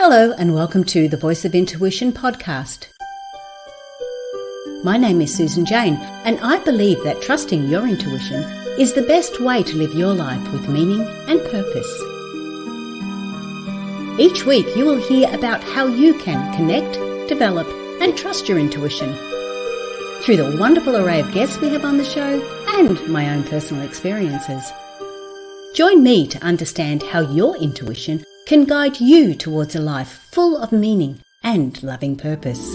Hello and welcome to the Voice of Intuition podcast. My name is Susan Jane and I believe that trusting your intuition is the best way to live your life with meaning and purpose. Each week you will hear about how you can connect, develop and trust your intuition through the wonderful array of guests we have on the show and my own personal experiences. Join me to understand how your intuition can guide you towards a life full of meaning and loving purpose.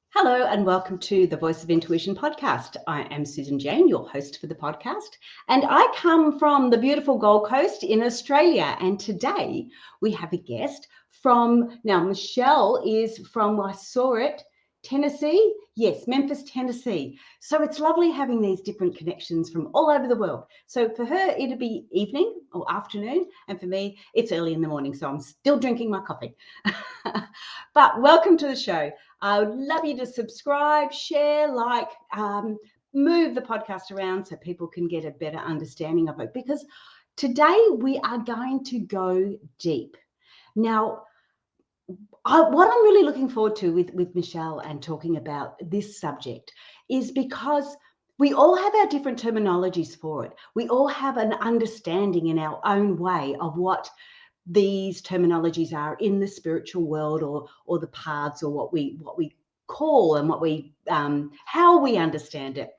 Hello and welcome to the Voice of Intuition podcast. I am Susan Jane, your host for the podcast, and I come from the beautiful Gold Coast in Australia. And today we have a guest from, now Michele is from, I saw it, Tennessee. Yes, Memphis, Tennessee. So it's lovely having these different connections from all over the world. So for her, it'll be evening or afternoon. And for me, it's early in the morning. So I'm still drinking my coffee. But welcome to the show. I would love you to subscribe, share, like, move the podcast around so people can get a better understanding of it. Because today we are going to go deep. Now, what I'm really looking forward to with Michele and talking about this subject is because we all have our different terminologies for it. We all have an understanding in our own way of what these terminologies are in the spiritual world or the paths or what we call and what we how we understand it.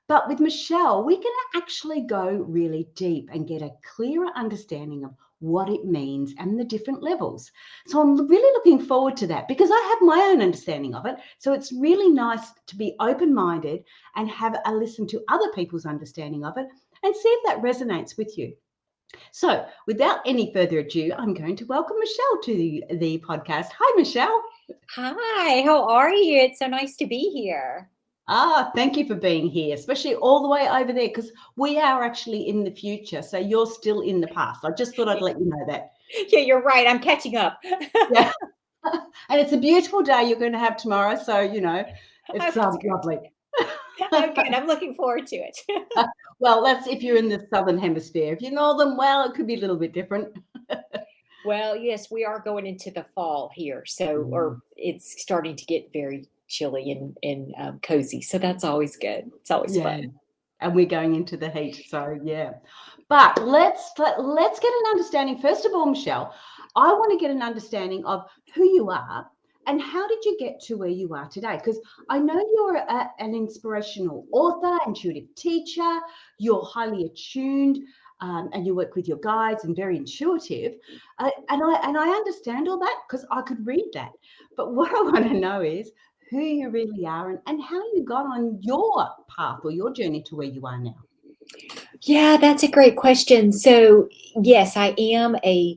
But with Michele, we can actually go really deep and get a clearer understanding of what it means and the different levels. So I'm really looking forward to that because I have my own understanding of it. So it's really nice to be open-minded and have a listen to other people's understanding of it and see if that resonates with you. So without any further ado, I'm going to welcome Michele to the podcast. Hi, Michele. Hi, how are you? It's so nice to be here. Thank you for being here, especially all the way over there, because we are actually in the future. So you're still in the past. I just thought I'd let you know that. Yeah, you're right. I'm catching up. Yeah. And it's a beautiful day you're going to have tomorrow. So, it's lovely. I'm good. I'm looking forward to it. Well, that's if you're in the Southern Hemisphere. If you're Northern, well, it could be a little bit different. Well, yes, we are going into the fall here. Or it's starting to get very chilly and cozy. So that's always good. It's always fun. And we're going into the heat. So, yeah. But let's get an understanding. First of all, Michele, I want to get an understanding of who you are and how did you get to where you are today? Because I know you're an inspirational author, intuitive teacher, you're highly attuned, and you work with your guides and very intuitive. And I understand all that because I could read that. But what I want to know is who you really are and how you got on your path or your journey to where you are now. Yeah, that's a great question. So yes, I am a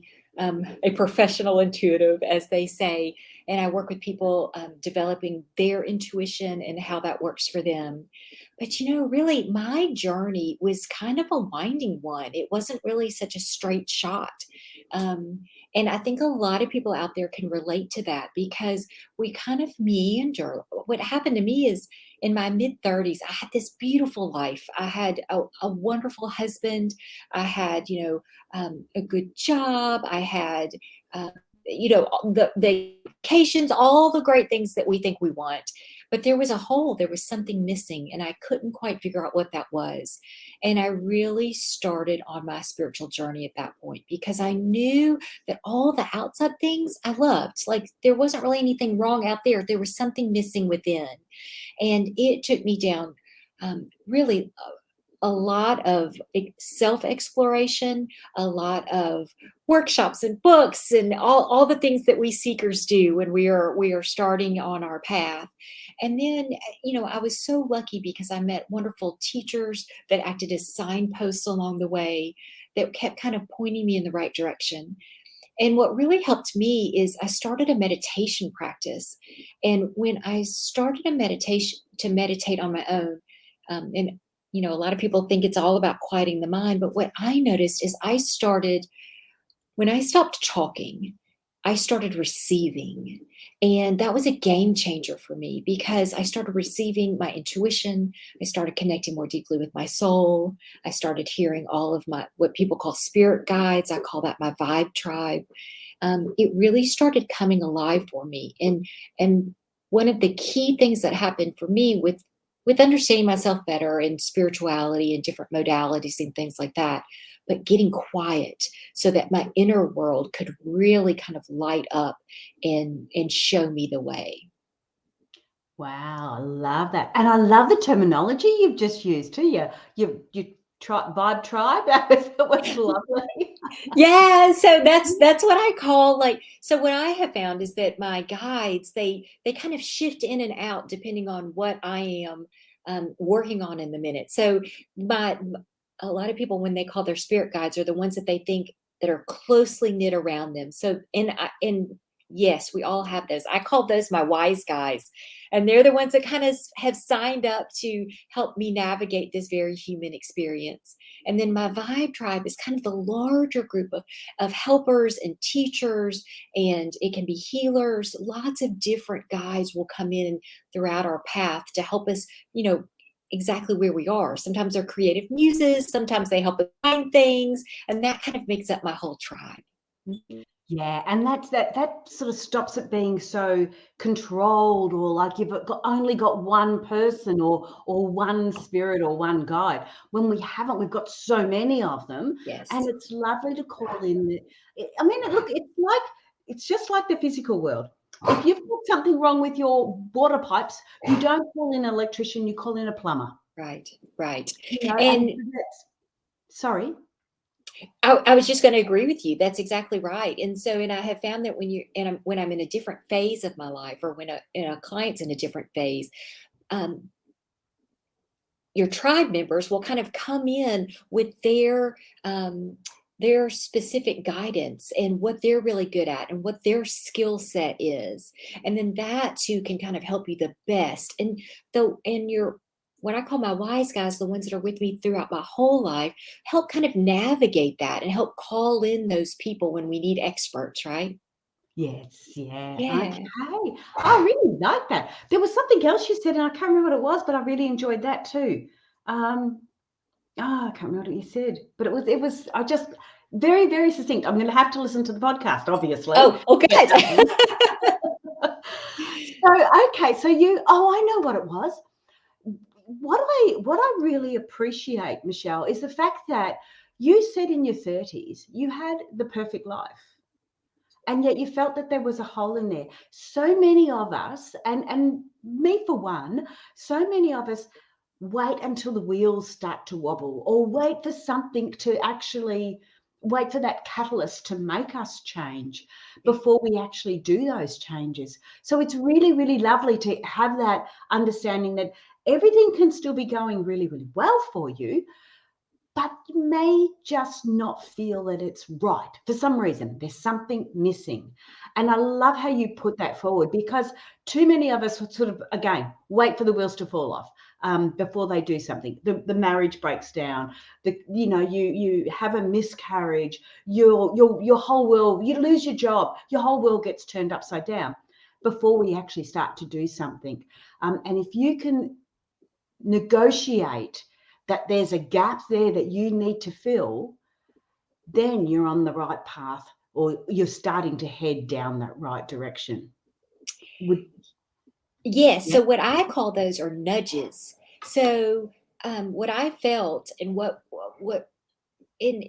professional intuitive, as they say, and I work with people developing their intuition and how that works for them. But really, my journey was kind of a winding one. It wasn't really such a straight shot. And I think a lot of people out there can relate to that because we kind of meander. What happened to me is in my mid-30s, I had this beautiful life. I had a wonderful husband. I had, a good job. I had, the vacations, all the great things that we think we want. But there was a hole, there was something missing, and I couldn't quite figure out what that was. And I really started on my spiritual journey at that point because I knew that all the outside things I loved. Like there wasn't really anything wrong out there. There was something missing within. And it took me down really a lot of self-exploration, a lot of workshops and books and all the things that we seekers do when we are starting on our path. And then, I was so lucky because I met wonderful teachers that acted as signposts along the way that kept kind of pointing me in the right direction. And what really helped me is I started a meditation practice. And when I started to meditate on my own, and a lot of people think it's all about quieting the mind, but what I noticed is when I stopped talking, I started receiving. And that was a game changer for me because I started receiving my intuition. I started connecting more deeply with my soul. I started hearing all of my, what people call spirit guides. I call that my vibe tribe. It really started coming alive for me. And one of the key things that happened for me with understanding myself better and spirituality and different modalities and things like that, but getting quiet so that my inner world could really kind of light up and show me the way. Wow, I love that. And I love the terminology you've just used too. You vibe tribe. That was lovely. Yeah, so that's what I call like, so what I have found is that my guides, they kind of shift in and out depending on what I am working on in the minute. So my a lot of people, when they call their spirit guides, are the ones that they think that are closely knit around them. So and yes, we all have those. I call those my wise guys, and they're the ones that kind of have signed up to help me navigate this very human experience. And then my vibe tribe is kind of the larger group of helpers and teachers, and it can be healers. Lots of different guides will come in throughout our path to help us, exactly where we are. Sometimes they're creative muses, sometimes they help us find things, and that kind of makes up my whole tribe. Yeah, and that sort of stops it being so controlled, or like you've only got one person or one spirit or one guide. When we haven't, we've got so many of them, Yes. and it's lovely to call in. I mean, look, it's just like the physical world. If you've got something wrong with your water pipes, you don't call in an electrician, you call in a plumber. Right. And sorry. I was just going to agree with you. That's exactly right. And I have found that when I'm in a different phase of my life, or when a client's in a different phase, your tribe members will kind of come in with their specific guidance and what they're really good at and what their skill set is. And then that too can kind of help you the best. And what I call my wise guys, the ones that are with me throughout my whole life, help kind of navigate that and help call in those people when we need experts, right? Yes, yeah. Yeah. Okay. I really like that. There was something else you said, and I can't remember what it was, but I really enjoyed that too. I can't remember what you said, but it was I just very, very succinct. I'm going to have to listen to the podcast, obviously. Oh, good. Okay, so I know what it was. What I really appreciate, Michele, is the fact that you said in your 30s you had the perfect life, and yet you felt that there was a hole in there. So many of us, and me for one, so many of us wait until the wheels start to wobble, or wait for something to actually wait for that catalyst to make us change before we actually do those changes. So it's really, really lovely to have that understanding that everything can still be going really, really well for you, but you may just not feel that it's right for some reason. There's something missing. And I love how you put that forward, because too many of us would sort of, again, wait for the wheels to fall off before they do something. The marriage breaks down. You have a miscarriage. Your whole world, you lose your job. Your whole world gets turned upside down before we actually start to do something. And if you can negotiate that there's a gap there that you need to fill, then you're on the right path, or you're starting to head down that right direction. Yes. So what I call those are nudges. So what I felt and what and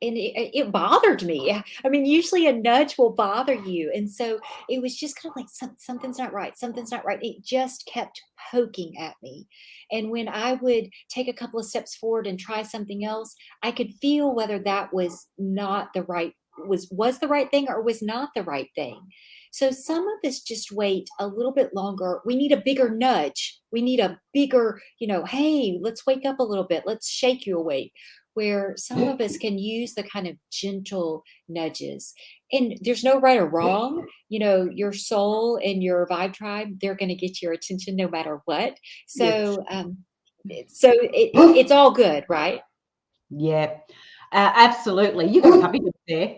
it bothered me. I mean, usually a nudge will bother you, and so it was just kind of like something's not right. Something's not right. It just kept poking at me, and when I would take a couple of steps forward and try something else, I could feel whether that was not the right was the right thing or was not the right thing. So some of us just wait a little bit longer. We need a bigger nudge. We need a bigger, hey, let's wake up a little bit. Let's shake you awake. Where some of us can use the kind of gentle nudges. And there's no right or wrong. Your soul and your vibe tribe, they're going to get your attention no matter what. So, it's all good, right? Yeah, absolutely. You got a puppy there.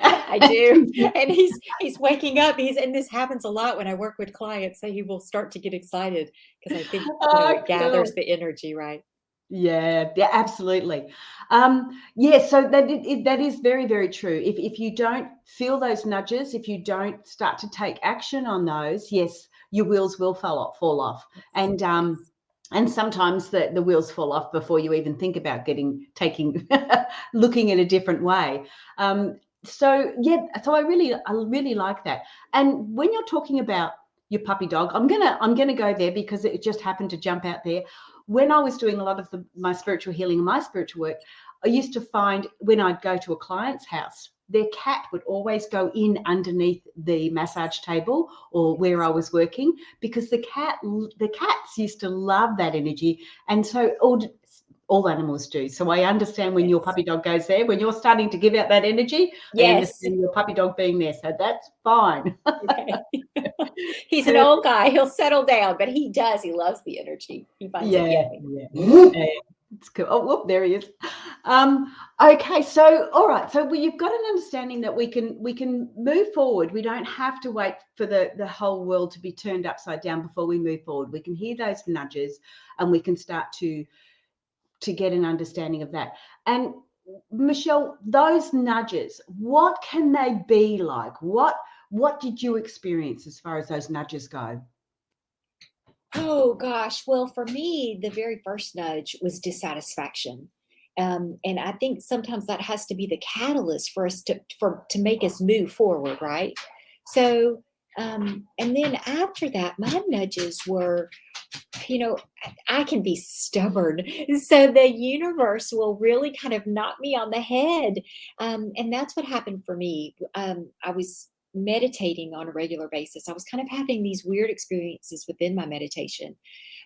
I do. And he's waking up. And this happens a lot when I work with clients, that he will start to get excited because I think, Oh, it gathers cool. the energy, right? Yeah, yeah, absolutely. Yeah, so that is very, very true. If you don't feel those nudges, if you don't start to take action on those, yes, your wheels will fall off. And sometimes the wheels fall off before you even think about taking looking at a different way. So yeah, so I really like that. And when you're talking about your puppy dog, I'm gonna go there because it just happened to jump out there. When I was doing a lot of my spiritual healing and my spiritual work, I used to find when I'd go to a client's house, their cat would always go in underneath the massage table or where I was working, because the cats used to love that energy. And so all animals do. So I understand when your Yes. puppy dog goes there, when you're starting to give out that energy, I Yes. understand your puppy dog being there. So that's fine. Okay. He's an old Perfect. guy. He'll settle down, but he does. He loves the energy. He finds it Yeah, yummy. yeah. Yeah, it's cool. Oh, whoop, there he is. Okay, so all right, so you've got an understanding that we can move forward. We don't have to wait for the whole world to be turned upside down before we move forward. We can hear those nudges, and we can start to get an understanding of that. And Michele, those nudges, what can they be like? What did you experience as far as those nudges go? Oh gosh. Well, for me, the very first nudge was dissatisfaction. And I think sometimes that has to be the catalyst for us to make us move forward, right? So and then after that, my nudges were, you know, I can be stubborn. So the universe will really kind of knock me on the head. And that's what happened for me. I was meditating on a regular basis. I was kind of having these weird experiences within my meditation.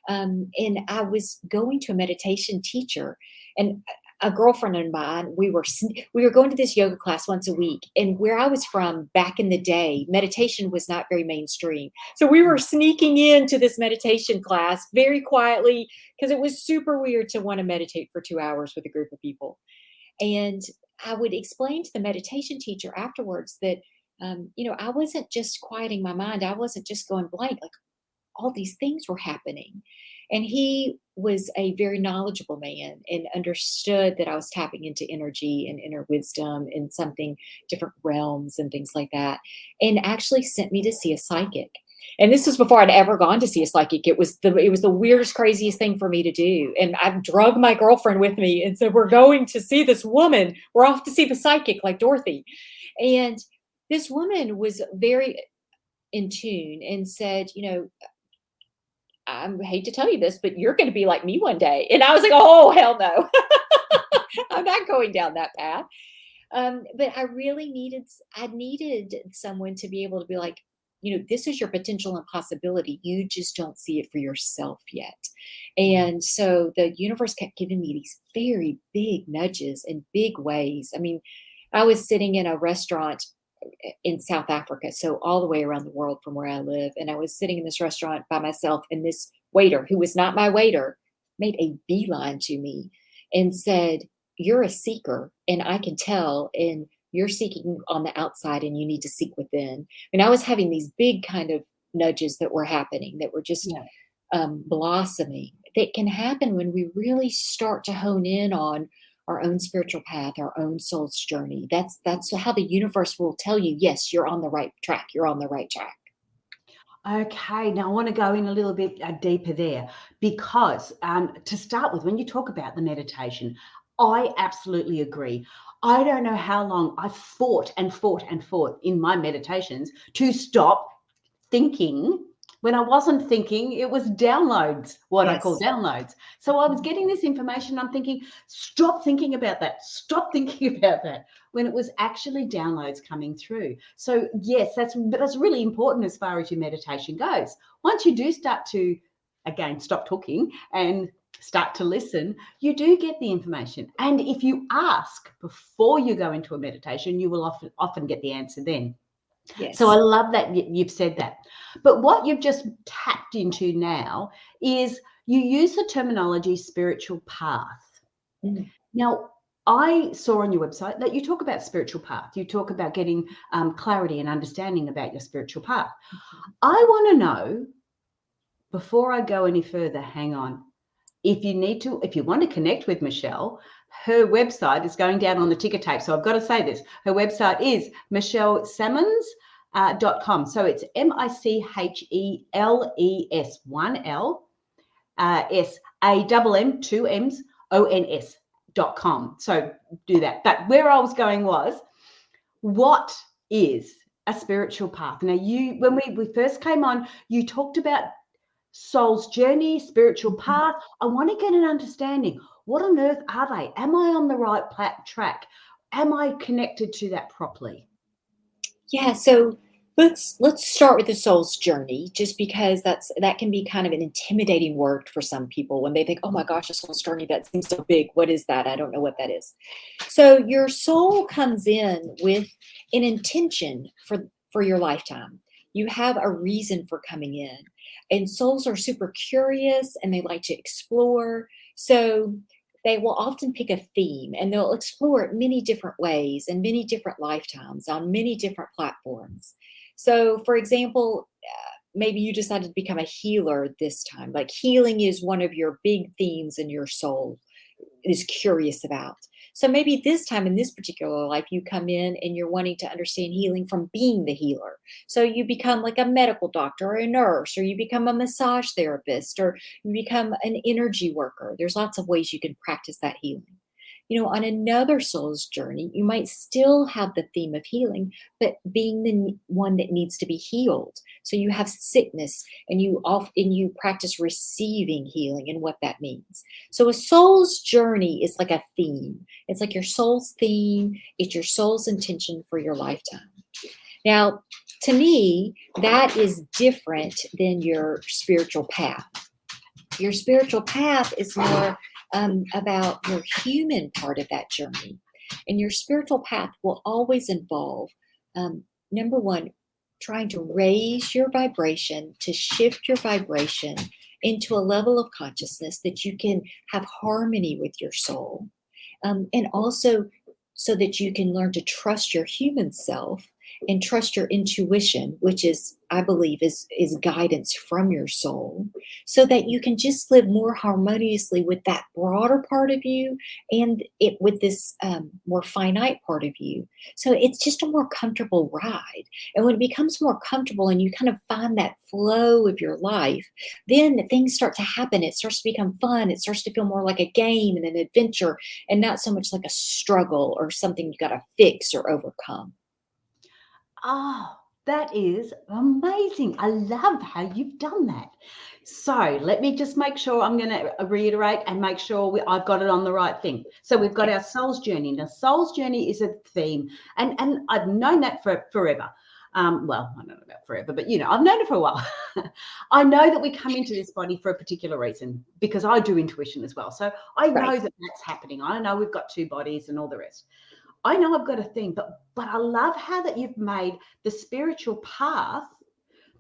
And I was going to a meditation teacher, and a girlfriend of mine, we were going to this yoga class once a week. And where I was from back in the day, meditation was not very mainstream. So we were sneaking into this meditation class very quietly because it was super weird to want to meditate for 2 hours with a group of people. And I would explain to the meditation teacher afterwards that, I wasn't just quieting my mind. I wasn't just going blank. Like, all these things were happening. And he was a very knowledgeable man and understood that I was tapping into energy and inner wisdom in something different realms and things like that. And actually sent me to see a psychic. And this was before I'd ever gone to see a psychic. It was the weirdest, craziest thing for me to do. And I drug my girlfriend with me and said, "We're going to see this woman. We're off to see the psychic, like Dorothy." And this woman was very in tune and said, "I hate to tell you this, but you're going to be like me one day." And I was like, "Oh, hell no." I'm not going down that path. But I needed someone to be able to be like, this is your potential and possibility. You just don't see it for yourself yet. And so the universe kept giving me these very big nudges in big ways. I mean, I was sitting in a restaurant in South Africa, so all the way around the world from where I live. And I was sitting in this restaurant by myself, and this waiter, who was not my waiter, made a beeline to me and said, "You're a seeker, and I can tell, and you're seeking on the outside, and you need to seek within." And I was having these big kind of nudges that were happening, that were just Yeah. blossoming, that can happen when we really start to hone in on our own spiritual path, our own soul's journey. That's how the universe will tell you, yes, you're on the right track. You're on the right track. Okay, now I want to go in a little bit deeper there, because to start with, when you talk about the meditation, I absolutely agree. I don't know how long I fought and fought and fought in my meditations to stop thinking. When I wasn't thinking, it was downloads, what I call Yes. downloads. So I was getting this information. I'm thinking, stop thinking about that. Stop thinking about that. When it was actually downloads coming through. So yes, that's really important as far as your meditation goes. Once you do start to, again, stop talking and start to listen, you do get the information. And if you ask before you go into a meditation, you will often get the answer then. So I Yes. love that you've said that. But what you've just tapped into now is you use the terminology spiritual path. Mm. Now, I saw on your website that you talk about spiritual path. You talk about getting clarity and understanding about your spiritual path. I want to know, before I go any further, hang on. If you want to connect with Michele, her website is going down on the ticker tape. So I've got to say this. Her website is michelesammons.com. So it's MICHELES, 1L, SAMM, 2 M's, ONS.com. So do that. But where I was going was, what is a spiritual path? Now, when we first came on, you talked about soul's journey, spiritual path. I want to get an understanding. What on earth are they? Am I on the right track? Am I connected to that properly? Yeah, so let's start with the soul's journey, just because that can be kind of an intimidating word for some people when they think, oh my gosh, a soul's journey, that seems so big. What is that? I don't know what that is. So your soul comes in with an intention for your lifetime. You have a reason for coming in. And souls are super curious and they like to explore. So they will often pick a theme and they'll explore it many different ways and many different lifetimes on many different platforms. So, for example, maybe you decided to become a healer this time. Like healing is one of your big themes in your soul is curious about. So maybe this time in this particular life, you come in and you're wanting to understand healing from being the healer. So you become like a medical doctor or a nurse, or you become a massage therapist, or you become an energy worker. There's lots of ways you can practice that healing. On another soul's journey, you might still have the theme of healing, but being the one that needs to be healed. So you have sickness and you practice receiving healing and what that means. So a soul's journey is like a theme. It's like your soul's theme. It's your soul's intention for your lifetime. Now, to me, that is different than your spiritual path. Your spiritual path is more about your human part of that journey. And your spiritual path will always involve, number one, trying to raise your vibration, to shift your vibration into a level of consciousness that you can have harmony with your soul. And also so that you can learn to trust your human self and trust your intuition, which is, I believe, is guidance from your soul, so that you can just live more harmoniously with that broader part of you and with this more finite part of you. So it's just a more comfortable ride. And when it becomes more comfortable and you kind of find that flow of your life, then things start to happen. It starts to become fun. It starts to feel more like a game and an adventure, and not so much like a struggle or something you got to fix or overcome. Oh, that is amazing. I love how you've done that. So let me just make sure, I'm going to reiterate and make sure I've got it on the right thing. So we've got our soul's journey. Now, soul's journey is a theme, and I've known that for forever. Well, I don't know about forever, but I've known it for a while. I know that we come into this body for a particular reason, because I do intuition as well. So I know that that's happening. I know we've got two bodies and all the rest. I know I've got a thing, but I love how that you've made the spiritual path,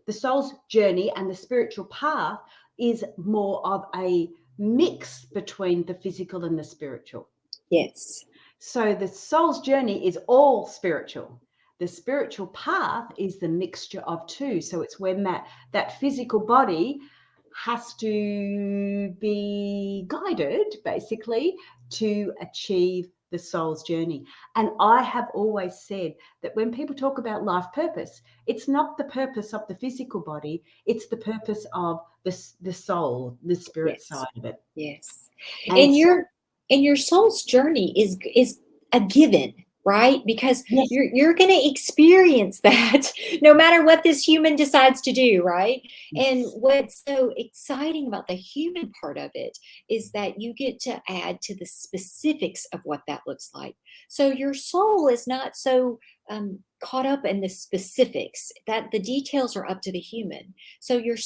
the soul's journey and the spiritual path is more of a mix between the physical and the spiritual. Yes. So the soul's journey is all spiritual. The spiritual path is the mixture of two. So it's when that physical body has to be guided, basically, to achieve the soul's journey. And I have always said that when people talk about life purpose, it's not the purpose of the physical body, it's the purpose of the soul, the spirit side of it. Yes. And your soul's journey is a given, right? Because you're going to experience that no matter what this human decides to do, right? Yes. And what's so exciting about the human part of it is that you get to add to the specifics of what that looks like. So your soul is not so caught up in the specifics, that the details are up to the human. So you're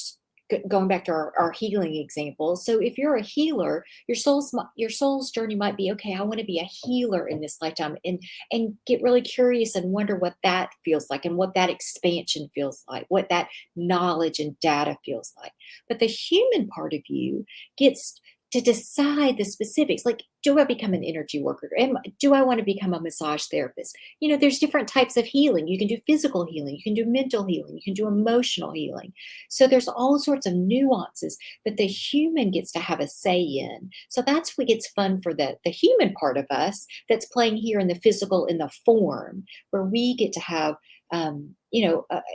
going back to our healing example. So if you're a healer, your soul's journey might be, okay, I want to be a healer in this lifetime, and get really curious and wonder what that feels like and what that expansion feels like, what that knowledge and data feels like. But the human part of you gets to decide the specifics. Like do I become an energy worker? Do I want to become a massage therapist? There's different types of healing. You can do physical healing, you can do mental healing, you can do emotional healing. So there's all sorts of nuances that the human gets to have a say in. So that's what gets fun for the human part of us that's playing here in the physical, in the form, where we get to have,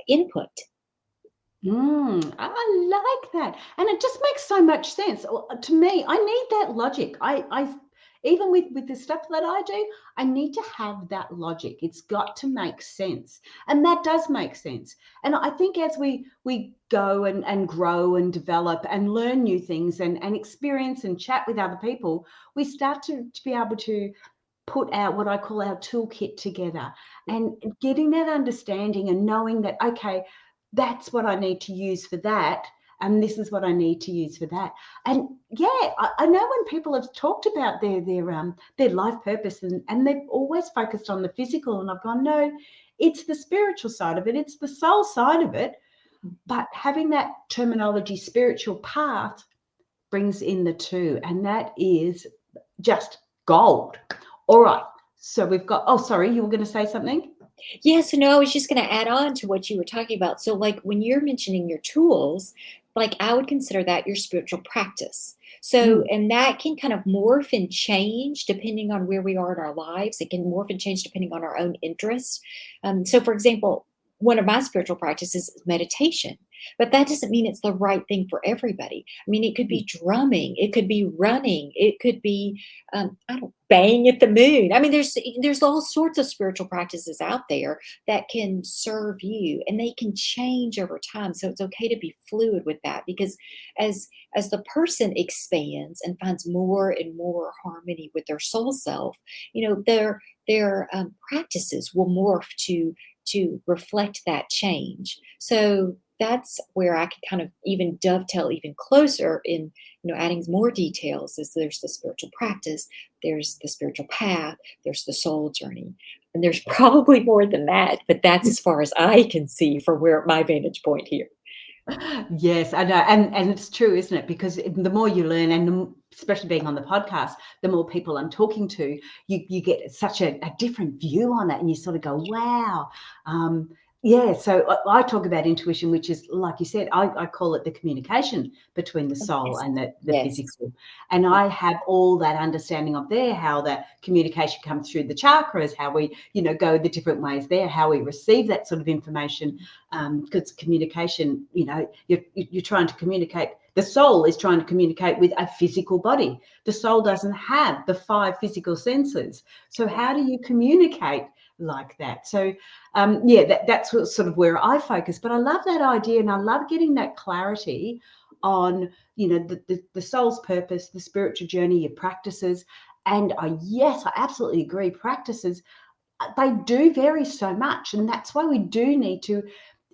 input. I like that, and it just makes so much sense. To me, I need that logic. I even with the stuff that I do, I need to have that logic. It's got to make sense, and that does make sense. And I think as we go and grow and develop and learn new things and experience and chat with other people, we start to be able to put out what I call our toolkit together, and getting that understanding and knowing that, okay, that's what I need to use for that. And this is what I need to use for that. And yeah, I know when people have talked about their life purpose and they've always focused on the physical, and I've gone, no, it's the spiritual side of it, it's the soul side of it. But having that terminology, spiritual path, brings in the two, and that is just gold. All right. So we've got, oh, sorry, you were going to say something? Yes, no, I was just going to add on to what you were talking about. So, like when you're mentioning your tools, like I would consider that your spiritual practice. So, Mm. and that can kind of morph and change depending on where we are in our lives. It can morph and change depending on our own interests. So, for example, one of my spiritual practices is meditation, but that doesn't mean it's the right thing for everybody. I mean, it could be drumming, it could be running, it could be, I don't bang at the moon. I mean, there's all sorts of spiritual practices out there that can serve you, and they can change over time. So it's okay to be fluid with that, because as the person expands and finds more and more harmony with their soul self, their practices will morph to reflect that change. So that's where I can kind of even dovetail even closer in, adding more details. Is there's the spiritual practice, there's the spiritual path, there's the soul journey, and there's probably more than that. But that's as far as I can see from where my vantage point here. Yes, I know, and it's true, isn't it? Because the more you learn, and especially being on the podcast, the more people I'm talking to, you get such a different view on it, and you sort of go, wow. Yeah, so I talk about intuition, which is, like you said, I call it the communication between the soul Yes, and the yes, physical. And yeah. I have all that understanding of there, how the communication comes through the chakras, how we, go the different ways there, how we receive that sort of information. Because communication, you're trying to communicate. The soul is trying to communicate with a physical body. The soul doesn't have the 5 physical senses. So how do you communicate like that? So yeah, that's sort of where I focus. But I love that idea, and I love getting that clarity on, the soul's purpose, the spiritual journey, your practices. And yes, I absolutely agree. Practices, they do vary so much, and that's why we do need to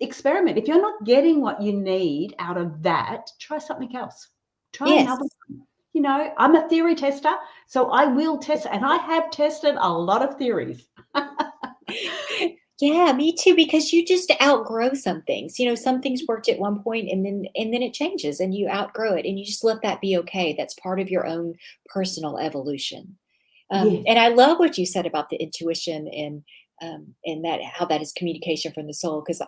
experiment. If you're not getting what you need out of that, try something else. Try Yes. another one. I'm a theory tester, so I will test, and I have tested a lot of theories. Yeah, me too, because you just outgrow some things. Some things worked at one point, and then it changes and you outgrow it, and you just let that be okay. That's part of your own personal evolution. Yes. And I love what you said about the intuition and that how that is communication from the soul, because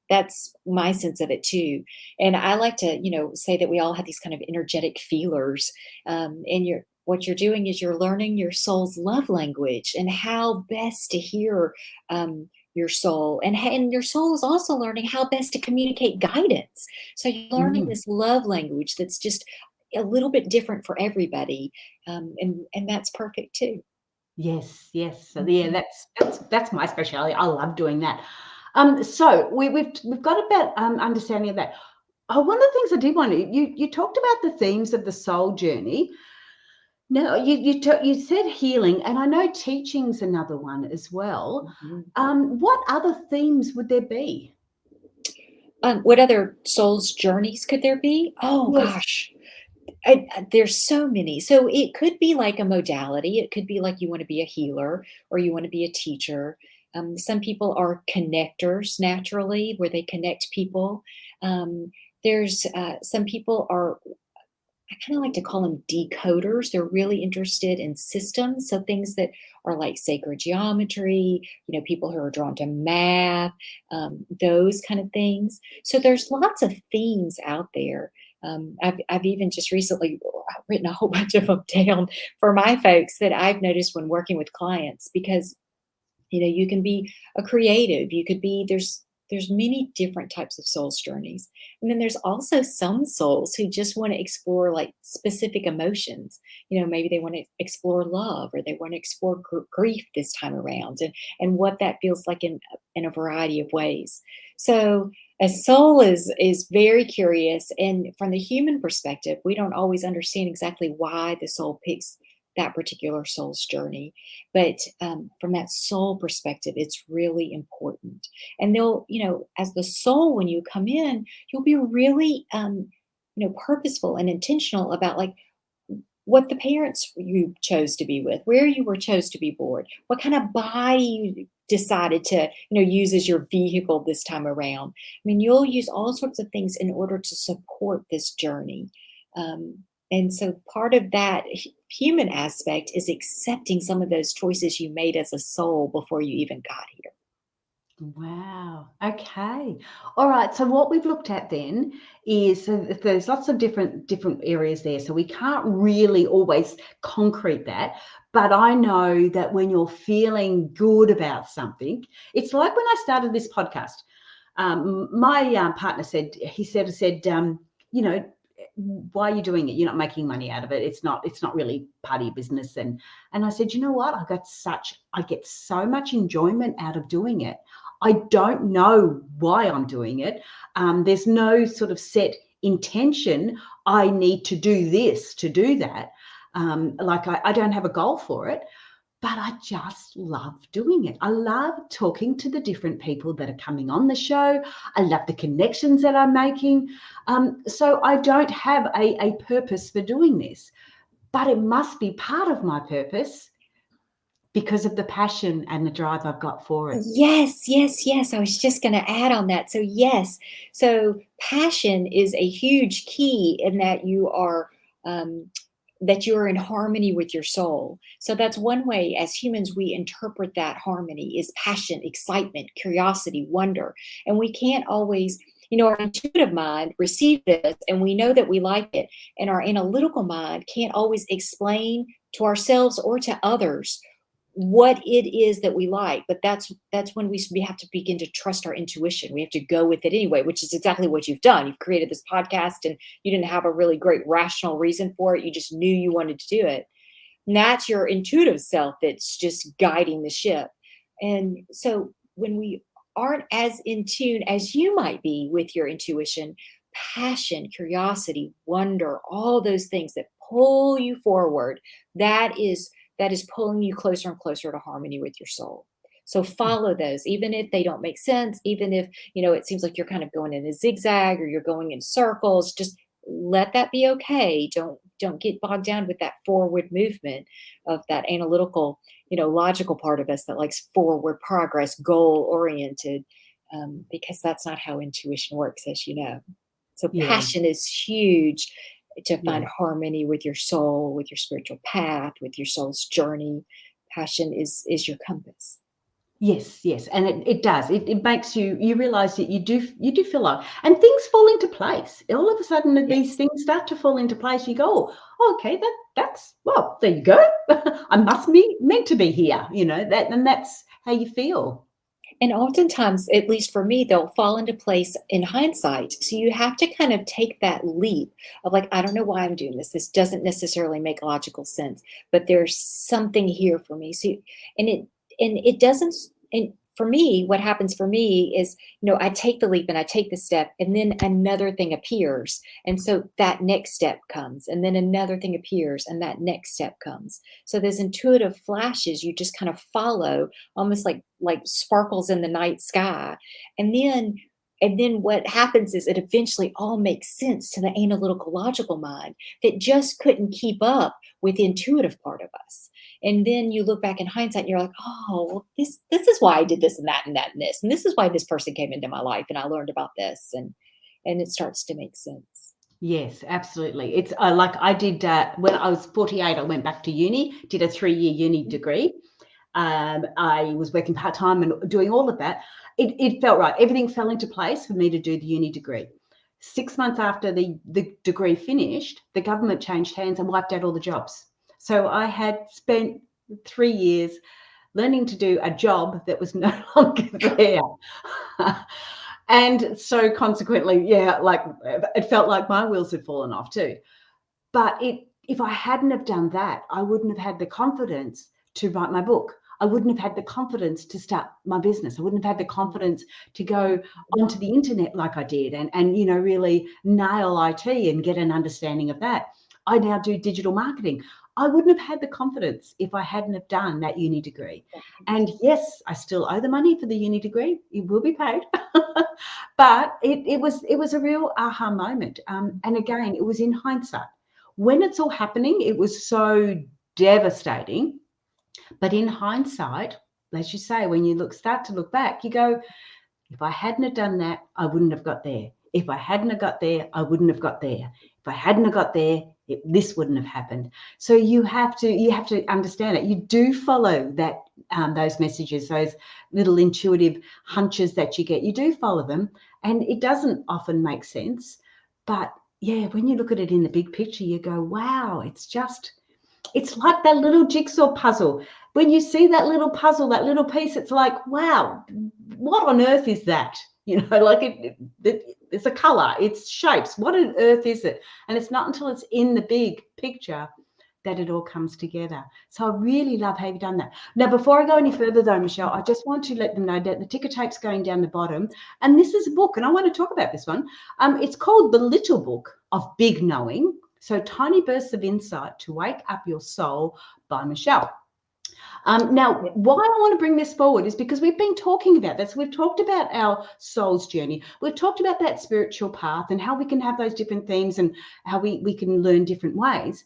that's my sense of it too. And I like to, say that we all have these kind of energetic feelers, and what you're doing is you're learning your soul's love language and how best to hear your soul, and your soul is also learning how best to communicate guidance. So you're learning Mm. this love language that's just a little bit different for everybody, and that's perfect too. Yes, yes. So yeah, Mhm. that's my specialty. I love doing that. So we've got about understanding of that. Oh, one of the things I did want to, you talked about the themes of the soul journey. Now you said healing, and I know teaching's another one as well. Mhm. What other themes would there be? What other souls journeys could there be? Oh Yes. gosh, there's so many. So it could be like a modality. It could be like you want to be a healer or you want to be a teacher. Some people are connectors naturally, where they connect people. Um, there's some people are. I kind of like to call them decoders. They're really interested in systems. So things that are like sacred geometry, people who are drawn to math, those kind of things. So there's lots of themes out there. I've even just recently written a whole bunch of them down for my folks that I've noticed when working with clients because you can be a creative, you could be there's many different types of souls journeys. And then there's also some souls who just want to explore like specific emotions. Maybe they want to explore love or they want to explore grief this time around and what that feels like in a variety of ways. So a soul is very curious, and from the human perspective, we don't always understand exactly why the soul picks that particular soul's journey. But from that soul perspective, it's really important. And they'll, as the soul, when you come in, you'll be really, purposeful and intentional about like what the parents you chose to be with, where you were chose to be born, what kind of body you decided to, use as your vehicle this time around. I mean, you'll use all sorts of things in order to support this journey. And so part of that human aspect is accepting some of those choices you made as a soul before you even got here. Wow. Okay. All right. So what we've looked at then is there's lots of different areas there. So we can't really always concrete that. But I know that when you're feeling good about something, it's like when I started this podcast. My partner said, why are you doing it? You're not making money out of it. It's not really part of your business. And I said, you know what? I get so much enjoyment out of doing it. I don't know why I'm doing it. There's no sort of set intention. I need to do this to do that. I don't have a goal for it, but I just love doing it. I love talking to the different people that are coming on the show. I love the connections that I'm making. So I don't have a purpose for doing this, but it must be part of my purpose because of the passion and the drive I've got for it. Yes, yes, yes. I was just going to add on that. So, yes. So, passion is a huge key in that you're in harmony with your soul. So that's one way as humans we interpret that harmony is passion, excitement, curiosity, wonder. And we can't always, our intuitive mind receives this and we know that we like it. And our analytical mind can't always explain to ourselves or to others what it is that we like. But that's when we have to begin to trust our intuition. We have to go with it anyway, which is exactly what you've done. You've created this podcast and you didn't have a really great rational reason for it. You just knew you wanted to do it. And that's your intuitive self that's just guiding the ship. And so when we aren't as in tune as you might be with your intuition, passion, curiosity, wonder, all those things that pull you forward, that is pulling you closer and closer to harmony with your soul. So follow those, even if they don't make sense, even if, it seems like you're kind of going in a zigzag or you're going in circles, just let that be okay. Don't get bogged down with that forward movement of that analytical, logical part of us that likes forward progress, goal oriented, because that's not how intuition works, as you know. So Yeah. passion is huge to find Yeah. harmony with your soul, with your spiritual path, with your soul's journey. Passion is your compass. Yes, yes, and it does. It makes you realize that you do feel like, and things fall into place. All of a sudden, these Yes. things start to fall into place. You go, oh, okay, that's well, there you go. I must be meant to be here, and that's how you feel. And oftentimes, at least for me, they'll fall into place in hindsight. So you have to kind of take that leap of like, I don't know why I'm doing this. This doesn't necessarily make logical sense, but there's something here for me. So, it doesn't, and for me, what happens for me is, I take the leap and I take the step and then another thing appears. And so that next step comes and then another thing appears and that next step comes. So those intuitive flashes, you just kind of follow almost like sparkles in the night sky. And then what happens is it eventually all makes sense to the analytical logical mind that just couldn't keep up with the intuitive part of us. And then you look back in hindsight and you're like, oh, well, this is why I did this and that and that and this. And this is why this person came into my life and I learned about this. And it starts to make sense. Yes, absolutely. It's like I did when I was 48, I went back to uni, did a 3-year uni degree. I was working part-time and doing all of that. It felt right. Everything fell into place for me to do the uni degree. 6 months after the degree finished, the government changed hands and wiped out all the jobs. So I had spent 3 years learning to do a job that was no longer there. And so consequently, yeah, like it felt like my wheels had fallen off too. But if I hadn't have done that, I wouldn't have had the confidence to write my book. I wouldn't have had the confidence to start my business. I wouldn't have had the confidence to go onto the internet like I did and really nail IT and get an understanding of that. I now do digital marketing. I wouldn't have had the confidence if I hadn't have done that uni degree. And yes, I still owe the money for the uni degree. It will be paid. But it was a real aha moment. And again, it was in hindsight. When it's all happening, it was so devastating. But in hindsight, as you say, when you start to look back, you go, if I hadn't have done that, I wouldn't have got there. If I hadn't have got there, I wouldn't have got there. If I hadn't have got there, this wouldn't have happened. So you have to understand it. You do follow that those messages, those little intuitive hunches that you get. You do follow them, and it doesn't often make sense. But yeah, when you look at it in the big picture, you go, wow, it's like that little jigsaw puzzle. When you see that little puzzle, that little piece, it's like, wow, what on earth is that? Like it's a color, it's shapes. What on earth is it? And it's not until it's in the big picture that it all comes together. So I really love how you've done that. Now, before I go any further though, Michele, I just want to let them know that the ticker tape's going down the bottom. And this is a book, and I want to talk about this one. It's called The Little Book of Big Knowing. So Tiny Bursts of Insight to Wake Up Your Soul by Michele. Now, why I want to bring this forward is because we've been talking about this. We've talked about our soul's journey. We've talked about that spiritual path and how we can have those different themes and how we can learn different ways.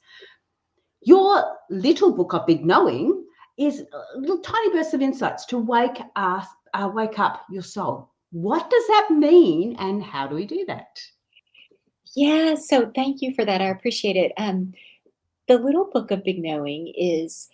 Your little book of big knowing is little tiny bursts of insights to wake up your soul. What does that mean, and how do we do that? Yeah, so thank you for that. I appreciate it. The little book of big knowing is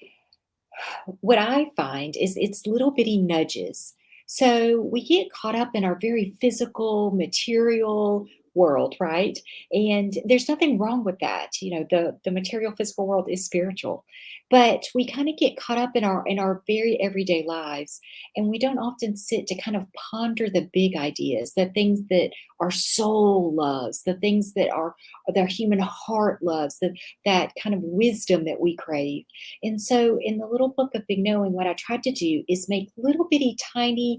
what I find is it's little bitty nudges. So we get caught up in our very physical, material world, right? And there's nothing wrong with that. The material physical world is spiritual. But we kind of get caught up in our very everyday lives, and we don't often sit to kind of ponder the big ideas, the things that our soul loves, the things that our human heart loves, that kind of wisdom that we crave. And so in the little book of big knowing, what I tried to do is make little bitty tiny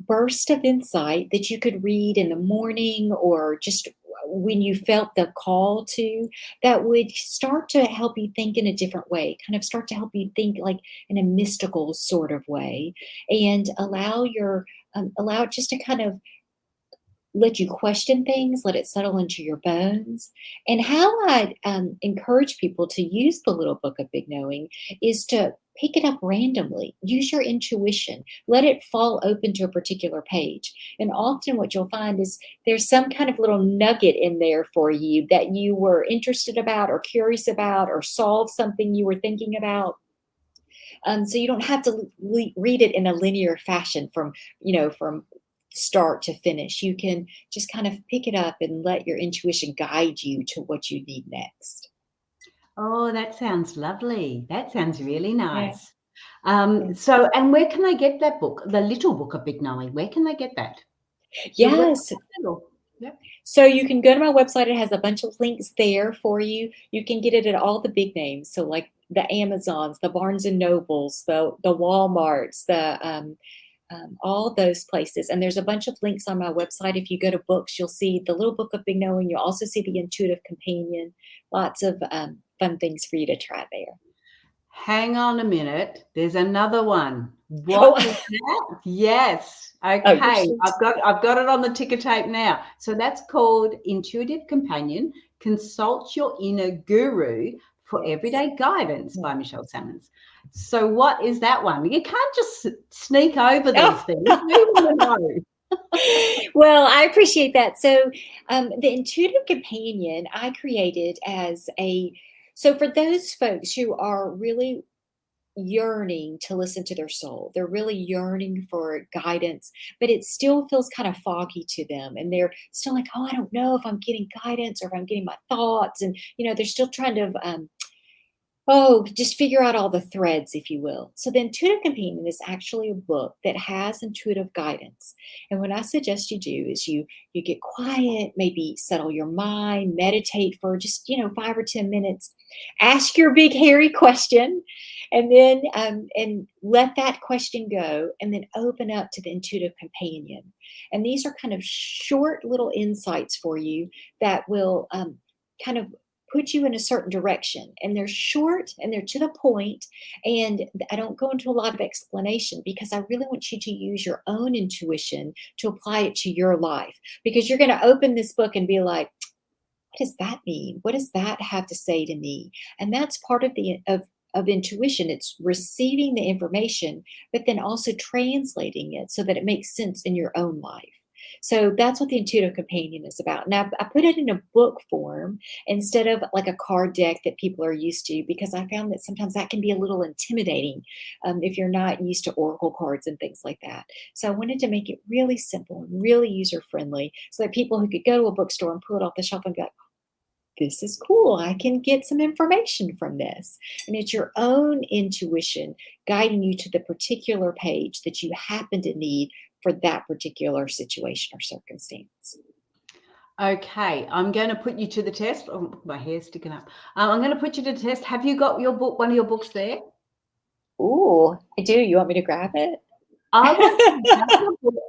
burst of insight that you could read in the morning or just when you felt the call to, that would start to help you think in a different way, kind of start to help you think like in a mystical sort of way, and allow it just to kind of let you question things, let it settle into your bones. And how I'd encourage people to use the little book of big knowing is to pick it up randomly, use your intuition, let it fall open to a particular page. And often what you'll find is there's some kind of little nugget in there for you that you were interested about or curious about or solve something you were thinking about. So you don't have to read it in a linear fashion from start to finish. You can just kind of pick it up and let your intuition guide you to what you need next. Oh, that sounds lovely. That sounds really nice. Yeah. So, and where can I get that book, The Little Book of Big Knowing? Where can I get that? Yes. Yep. So you can go to my website. It has a bunch of links there for you. You can get it at all the big names. So like the Amazons, the Barnes and Nobles, the Walmarts, all those places. And there's a bunch of links on my website. If you go to books, you'll see the Little Book of Big Knowing. You'll also see the Intuitive Companion. Lots of fun things for you to try there. Hang on a minute. There's another one. What is that? Yes. Okay. I've got it on the ticker tape now. So that's called Intuitive Companion. Consult Your Inner Guru for Everyday Guidance by Michele Sammons. So what is that one? You can't just sneak over these things. We want to know. Well, I appreciate that. So, the intuitive companion I created so for those folks who are really yearning to listen to their soul, they're really yearning for guidance, but it still feels kind of foggy to them. And they're still like, oh, I don't know if I'm getting guidance or if I'm getting my thoughts. And, they're still trying to, just figure out all the threads, if you will. So, the Intuitive Companion is actually a book that has intuitive guidance. And what I suggest you do is you get quiet, maybe settle your mind, meditate for just 5 or 10 minutes, ask your big hairy question, and then and let that question go, and then open up to the Intuitive Companion. And these are kind of short little insights for you that will kind of put you in a certain direction. And they're short and they're to the point. And I don't go into a lot of explanation because I really want you to use your own intuition to apply it to your life. Because you're going to open this book and be like, what does that mean? What does that have to say to me? And that's part of of intuition. It's receiving the information, but then also translating it so that it makes sense in your own life. So that's what the Intuitive Companion is about. Now, I put it in a book form instead of like a card deck that people are used to, because I found that sometimes that can be a little intimidating if you're not used to oracle cards and things like that. So I wanted to make it really simple and really user friendly so that people who could go to a bookstore and pull it off the shelf and go, this is cool. I can get some information from this. And it's your own intuition guiding you to the particular page that you happen to need for that particular situation or circumstance. Okay, I'm going to put you to the test. Oh, my hair's sticking up. I'm going to put you to the test. Have you got your book, one of your books there? Ooh, I do. You want me to grab it? I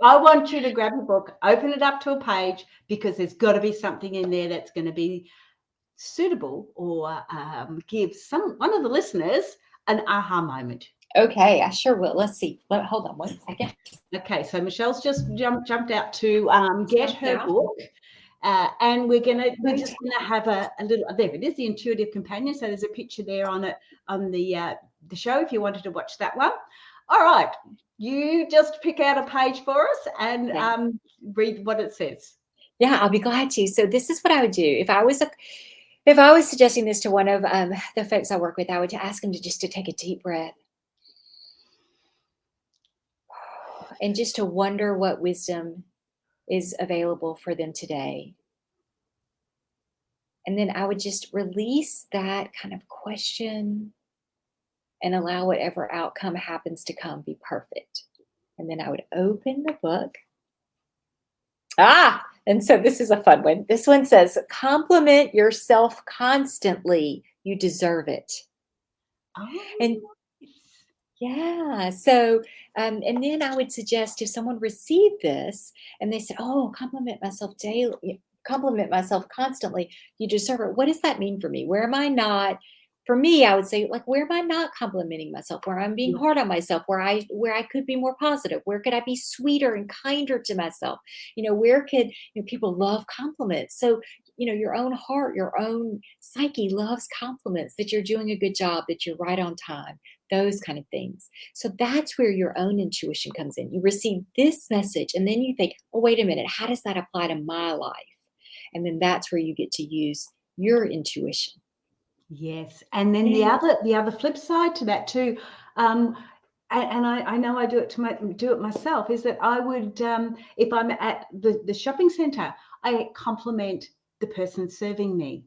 want you to grab your book, open it up to a page, because there's got to be something in there that's going to be suitable or give one of the listeners an aha moment. Okay, I sure will. Let's see. Hold on 1 second. Okay, so Michelle's just jumped out to get her book. And we're just gonna have a little. There it is, the Intuitive Companion. So there's a picture there on it on the show if you wanted to watch that one. All right, you just pick out a page for us and read what it says. Yeah, I'll be glad to. So this is what I would do if I was suggesting this to one of the folks I work with. I would ask them to take a deep breath and just to wonder what wisdom is available for them today. And then I would just release that kind of question and allow whatever outcome happens to come be perfect. And then I would open the book. And so this is a fun one. This one says, compliment yourself constantly. You deserve it. Oh. And yeah. So, and then I would suggest if someone received this and they said, oh, compliment myself daily, compliment myself constantly, you deserve it. What does that mean for me? Where am I not? For me, I would say, like, where am I not complimenting myself? Where I'm being hard on myself? Where I could be more positive? Where could I be sweeter and kinder to myself? Where could people love compliments? So your own heart, your own psyche loves compliments, that you're doing a good job, that you're right on time, those kind of things. So that's where your own intuition comes in. You receive this message and then you think, oh, wait a minute, how does that apply to my life? And then that's where you get to use your intuition. Yes, and then the other flip side to that too, and I know I do it myself, is that I would if I'm at the shopping centre, I compliment the person serving me.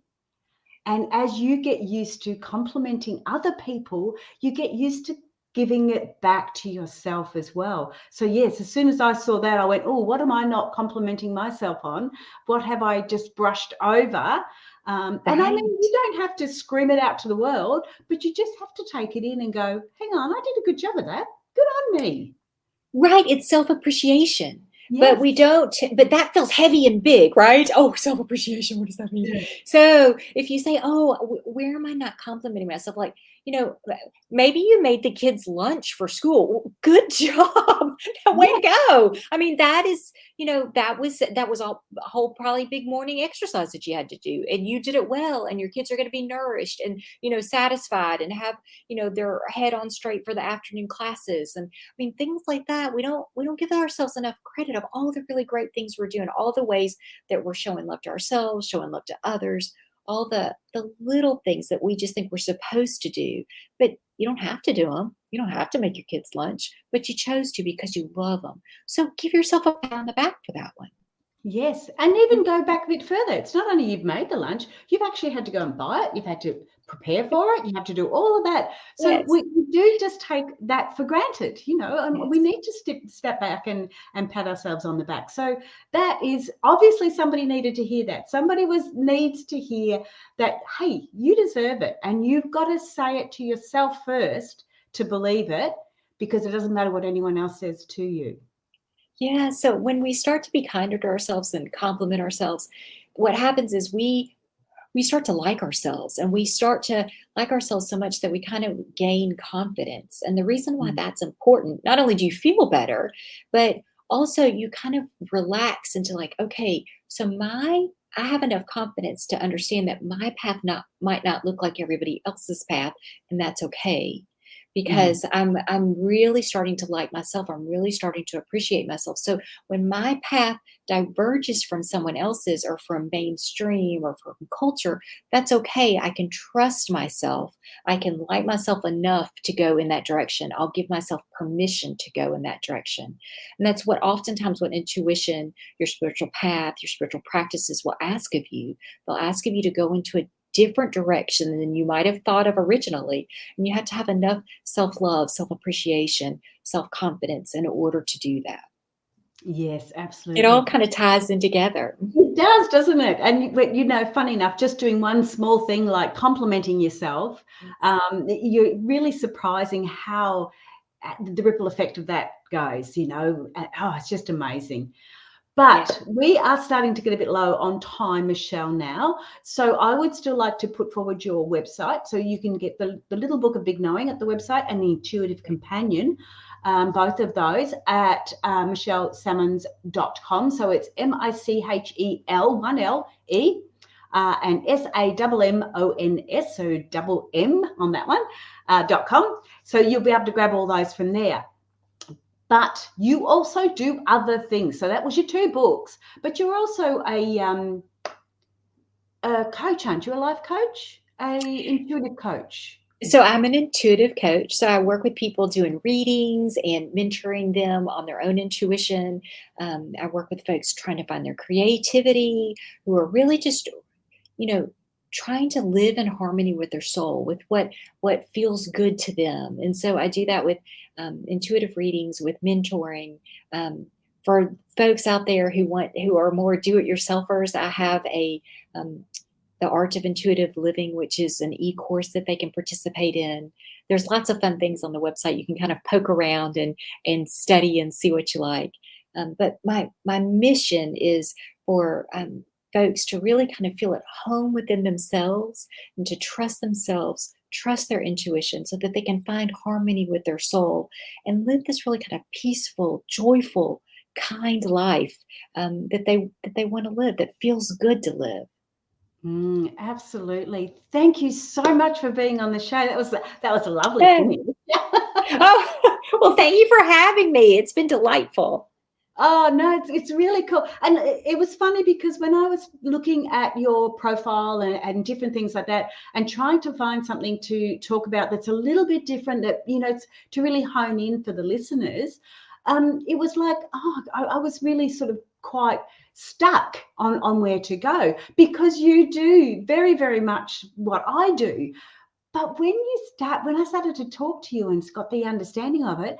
And as you get used to complimenting other people, you get used to giving it back to yourself as well. So yes, as soon as I saw that, I went, oh, what am I not complimenting myself on? What have I just brushed over? And I mean, you don't have to scream it out to the world, but you just have to take it in and go, hang on, I did a good job of that. Good on me. Right. It's self-appreciation. Yes. But that feels heavy and big, right? Oh, self-appreciation. What does that mean? Yeah. So if you say, oh, where am I not complimenting myself? Like, maybe you made the kids lunch for school. Good job. Way to go. I mean, that is, that was a whole probably big morning exercise that you had to do, and you did it well, and your kids are going to be nourished and, satisfied and have, their head on straight for the afternoon classes. And I mean, things like that. We don't give ourselves enough credit of all the really great things we're doing, all the ways that we're showing love to ourselves, showing love to others, all the little things that we just think we're supposed to do. But you don't have to do them. You don't have to make your kids lunch, but you chose to because you love them. So give yourself a pat on the back for that one. Yes, and even go back a bit further. It's not only you've made the lunch, you've actually had to go and buy it. You've had to prepare for it. You have to do all of that. So Yes. we do just take that for granted, and Yes. we need to step back and pat ourselves on the back. So that is obviously somebody needed to hear that. Somebody needs to hear that, hey, you deserve it. And you've got to say it to yourself first to believe it, because it doesn't matter what anyone else says to you. Yeah. So when we start to be kinder to ourselves and compliment ourselves, what happens is we start to like ourselves, and we start to like ourselves so much that we kind of gain confidence. And the reason why that's important, not only do you feel better, but also you kind of relax into like, okay, so I have enough confidence to understand that my path might not look like everybody else's path, and that's okay. Because I'm really starting to like myself. I'm really starting to appreciate myself. So when my path diverges from someone else's or from mainstream or from culture, that's okay. I can trust myself. I can like myself enough to go in that direction. I'll give myself permission to go in that direction. And that's what oftentimes what intuition, your spiritual path, your spiritual practices will ask of you. They'll ask of you to go into a different direction than you might have thought of originally. And you have to have enough self-love, self-appreciation, self-confidence in order to do that. Yes, It all absolutely. kind of ties in together. It does, doesn't it? And funny enough, just doing one small thing like complimenting yourself, you're really surprising how the ripple effect of that goes. It's just amazing. But we are starting to get a bit low on time, Michele, now. So I would still like to put forward your website, so you can get the Little Book of Big Knowing at the website and the Intuitive Companion, both of those at michelesammons.com. So it's Michel, one L, E, and SAMMONS, so double M on that one, .com. So you'll be able to grab all those from there. But you also do other things. So that was your 2 books. But you're also a coach, aren't you? A life coach, a intuitive coach. So I'm an intuitive coach. So I work with people doing readings and mentoring them on their own intuition. I work with folks trying to find their creativity, who are really just, trying to live in harmony with their soul, with what feels good to them. And so I do that with intuitive readings, with mentoring. For folks out there who are more do-it-yourselfers, I have the Art of Intuitive Living, which is an e-course that they can participate in. There's lots of fun things on the website. You can kind of poke around and study and see what you like. But my mission is for folks to really kind of feel at home within themselves and to trust themselves, trust their intuition, so that they can find harmony with their soul and live this really kind of peaceful, joyful, kind life that they want to live, that feels good to live. Absolutely. Thank you so much for being on the show. That was a lovely finish. Oh, well, thank you for having me. It's been delightful. Oh, no, it's really cool. And it was funny because when I was looking at your profile and different things like that, and trying to find something to talk about that's a little bit different, that, it's to really hone in for the listeners, it was like, I was really sort of quite stuck on where to go, because you do very, very much what I do. But when I started to talk to you and got the understanding of it,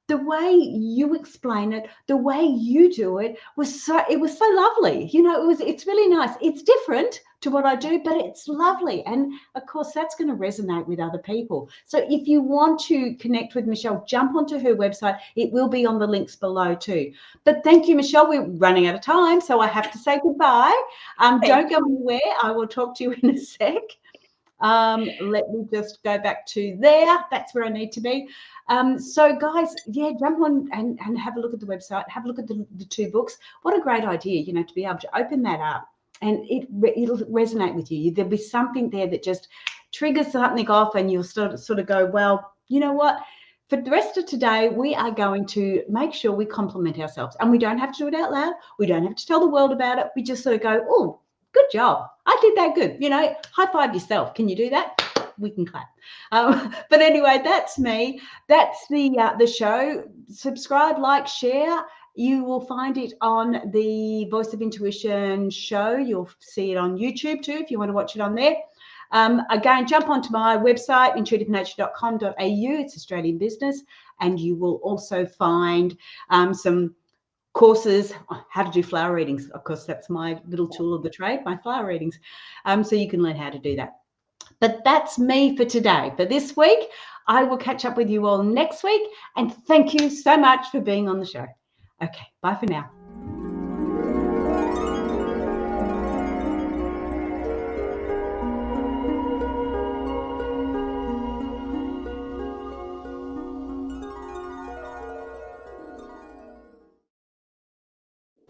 the way you explain it, the way you do it was so lovely. It's really nice. It's different to what I do, but it's lovely. And of course, that's going to resonate with other people. So if you want to connect with Michele, jump onto her website. It will be on the links below too. But thank you, Michele. We're running out of time, so I have to say goodbye. Don't go anywhere. I will talk to you in a sec. Let me just go back to there. That's where I need to be. So guys, yeah, jump on and have a look at the website, have a look at the 2 books. What a great idea, you know, to be able to open that up and it'll resonate with you. There'll be something there that just triggers something off and you'll sort of go, well, you know what? For the rest of today, we are going to make sure we compliment ourselves, and we don't have to do it out loud. We don't have to tell the world about it. We just sort of go, oh, good job. I did that good. You know, high five yourself. Can you do that? We can clap. But anyway, that's me. That's the show. Subscribe, like, share. You will find it on the Voice of Intuition show. You'll see it on YouTube too if you want to watch it on there. Again, jump onto my website, intuitivenature.com.au. It's Australian business. And you will also find some courses, how to do flower readings. Of course, that's my little tool of the trade, my flower readings. So you can learn how to do that. But that's me for today. For this week, I will catch up with you all next week. And thank you so much for being on the show. Okay, bye for now.